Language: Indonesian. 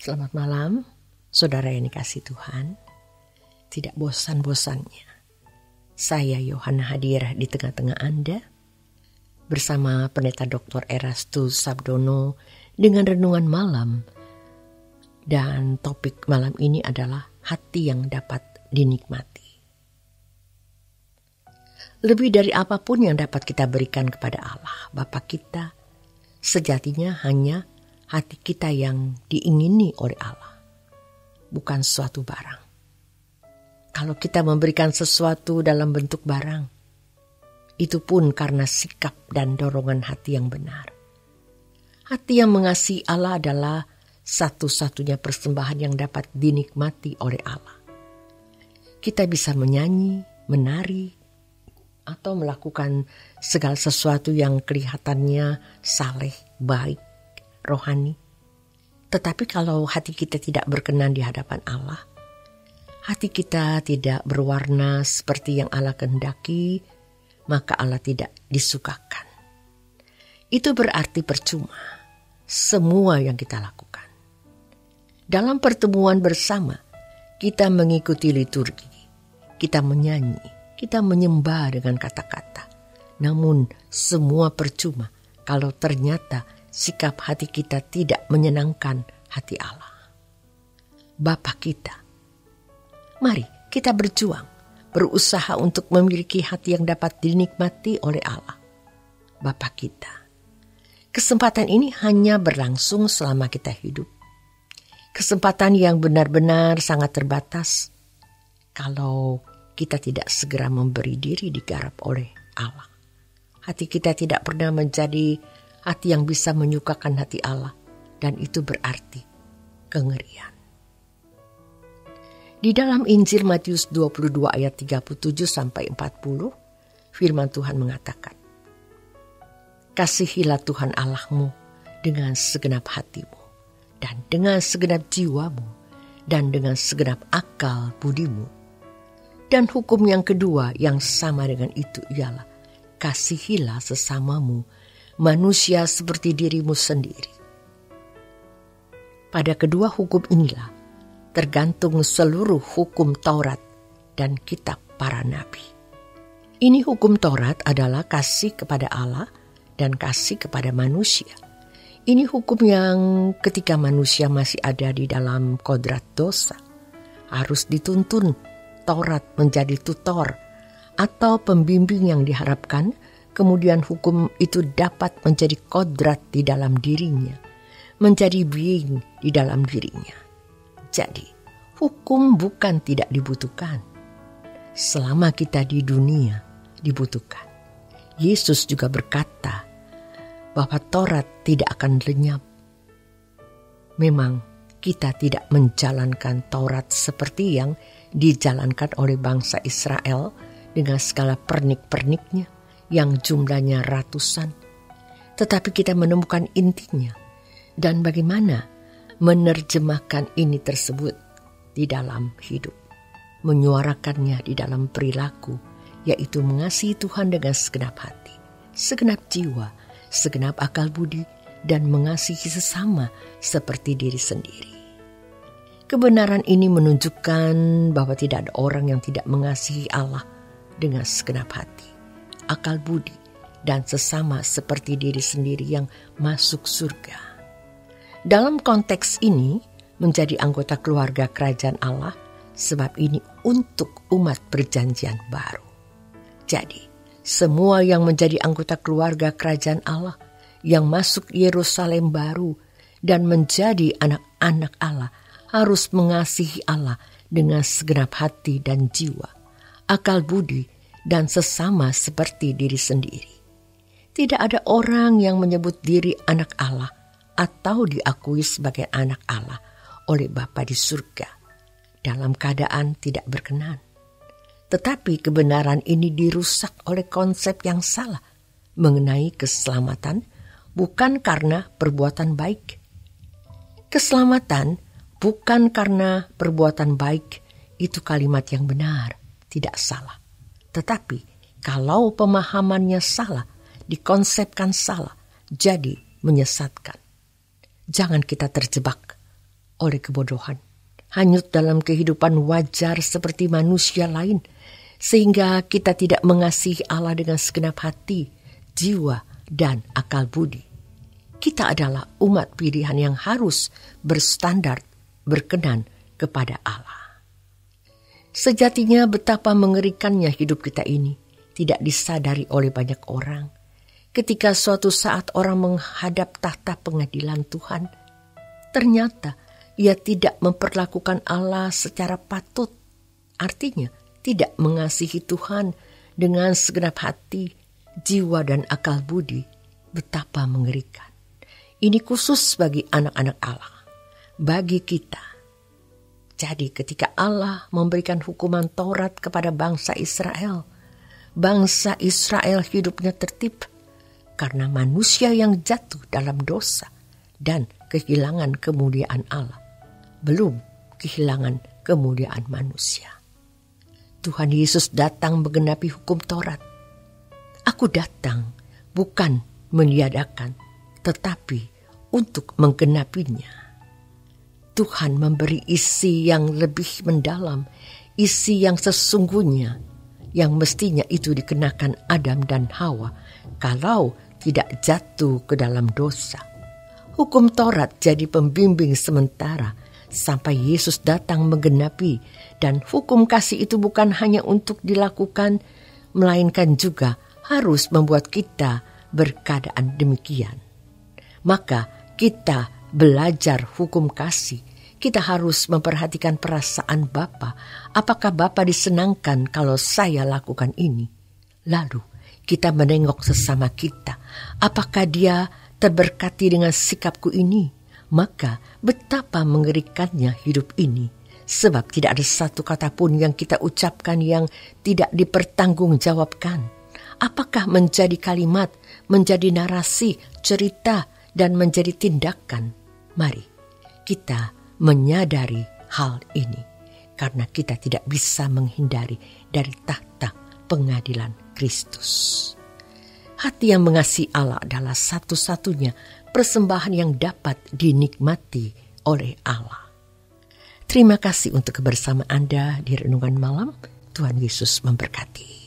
Selamat malam, saudara yang dikasihi Tuhan. Tidak bosan-bosannya saya Yohana hadir di tengah-tengah Anda bersama Pendeta Dr. Erastus Sabdono dengan renungan malam. Dan topik malam ini adalah hati yang dapat dinikmati. Lebih dari apapun yang dapat kita berikan kepada Allah, Bapa kita, sejatinya hanya hati kita yang diingini oleh Allah, bukan suatu barang. Kalau kita memberikan sesuatu dalam bentuk barang, itu pun karena sikap dan dorongan hati yang benar. Hati yang mengasihi Allah adalah satu-satunya persembahan yang dapat dinikmati oleh Allah. Kita bisa menyanyi, menari, atau melakukan segala sesuatu yang kelihatannya saleh, baik, rohani. Tetapi kalau hati kita tidak berkenan di hadapan Allah, hati kita tidak berwarna seperti yang Allah kehendaki, maka Allah tidak disukakan. Itu berarti percuma semua yang kita lakukan. Dalam pertemuan bersama, kita mengikuti liturgi, kita menyanyi, kita menyembah dengan kata-kata. Namun semua percuma kalau ternyata sikap hati kita tidak menyenangkan hati Allah. Bapa kita, mari kita berjuang, berusaha untuk memiliki hati yang dapat dinikmati oleh Allah. Bapa kita, kesempatan ini hanya berlangsung selama kita hidup. Kesempatan yang benar-benar sangat terbatas kalau kita tidak segera memberi diri digarap oleh Allah. Hati kita tidak pernah menjadi hati yang bisa menyukakan hati Allah, dan itu berarti kengerian. Di dalam Injil Matius 22 ayat 37-40, firman Tuhan mengatakan, "Kasihilah Tuhan Allahmu dengan segenap hatimu, dan dengan segenap jiwamu, dan dengan segenap akal budimu." Dan hukum yang kedua yang sama dengan itu ialah, kasihilah sesamamu manusia seperti dirimu sendiri. Pada kedua hukum inilah tergantung seluruh hukum Taurat dan kitab para nabi. Ini hukum Taurat adalah kasih kepada Allah dan kasih kepada manusia. Ini hukum yang ketika manusia masih ada di dalam kodrat dosa, harus dituntun Taurat menjadi tutor atau pembimbing yang diharapkan. Kemudian hukum itu dapat menjadi kodrat di dalam dirinya, menjadi being di dalam dirinya. Jadi, hukum bukan tidak dibutuhkan. Selama kita di dunia, dibutuhkan. Yesus juga berkata bahwa Taurat tidak akan lenyap. Memang kita tidak menjalankan Taurat seperti yang dijalankan oleh bangsa Israel dengan segala pernik-perniknya yang jumlahnya ratusan. Tetapi kita menemukan intinya dan bagaimana menerjemahkan ini tersebut di dalam hidup, menyuarakannya di dalam perilaku, yaitu mengasihi Tuhan dengan segenap hati, segenap jiwa, segenap akal budi, dan mengasihi sesama seperti diri sendiri. Kebenaran ini menunjukkan bahwa tidak ada orang yang tidak mengasihi Allah dengan segenap hati, akal budi, dan sesama seperti diri sendiri yang masuk surga. Dalam konteks ini, menjadi anggota keluarga kerajaan Allah, sebab ini untuk umat perjanjian baru. Jadi, semua yang menjadi anggota keluarga kerajaan Allah, yang masuk Yerusalem baru, dan menjadi anak-anak Allah, harus mengasihi Allah dengan segenap hati dan jiwa, akal budi, dan sesama seperti diri sendiri. Tidak ada orang yang menyebut diri anak Allah atau diakui sebagai anak Allah oleh Bapa di surga dalam keadaan tidak berkenan. Tetapi kebenaran ini dirusak oleh konsep yang salah mengenai keselamatan, bukan karena perbuatan baik. Keselamatan bukan karena perbuatan baik, itu kalimat yang benar, tidak salah. Tetapi kalau pemahamannya salah, dikonsepkan salah, jadi menyesatkan. Jangan kita terjebak oleh kebodohan, hanyut dalam kehidupan wajar seperti manusia lain, sehingga kita tidak mengasihi Allah dengan segenap hati, jiwa, dan akal budi. Kita adalah umat pilihan yang harus berstandar berkenan kepada Allah. Sejatinya betapa mengerikannya hidup kita ini tidak disadari oleh banyak orang. Ketika suatu saat orang menghadap tahta pengadilan Tuhan, ternyata ia tidak memperlakukan Allah secara patut. Artinya, tidak mengasihi Tuhan dengan segenap hati, jiwa, dan akal budi. Betapa mengerikan. Ini khusus bagi anak-anak Allah, bagi kita. Jadi ketika Allah memberikan hukuman Taurat kepada bangsa Israel hidupnya tertib karena manusia yang jatuh dalam dosa dan kehilangan kemuliaan Allah, belum kehilangan kemuliaan manusia. Tuhan Yesus datang menggenapi hukum Taurat. Aku datang bukan meniadakan, tetapi untuk menggenapinya. Tuhan memberi isi yang lebih mendalam, isi yang sesungguhnya, yang mestinya itu dikenakan Adam dan Hawa kalau tidak jatuh ke dalam dosa. Hukum Taurat jadi pembimbing sementara sampai Yesus datang menggenapi, dan hukum kasih itu bukan hanya untuk dilakukan, melainkan juga harus membuat kita berkeadaan demikian. Maka kita belajar hukum kasih, kita harus memperhatikan perasaan Bapa. Apakah Bapa disenangkan kalau saya lakukan ini? Lalu kita menengok sesama kita. Apakah dia terberkati dengan sikapku ini? Maka betapa mengerikannya hidup ini. Sebab tidak ada satu kata pun yang kita ucapkan yang tidak dipertanggungjawabkan. Apakah menjadi kalimat, menjadi narasi, cerita, dan menjadi tindakan? Mari kita menyadari hal ini, karena kita tidak bisa menghindari dari tahta pengadilan Kristus. Hati yang mengasihi Allah adalah satu-satunya persembahan yang dapat dinikmati oleh Allah. Terima kasih untuk kebersamaan Anda di Renungan Malam. Tuhan Yesus memberkati.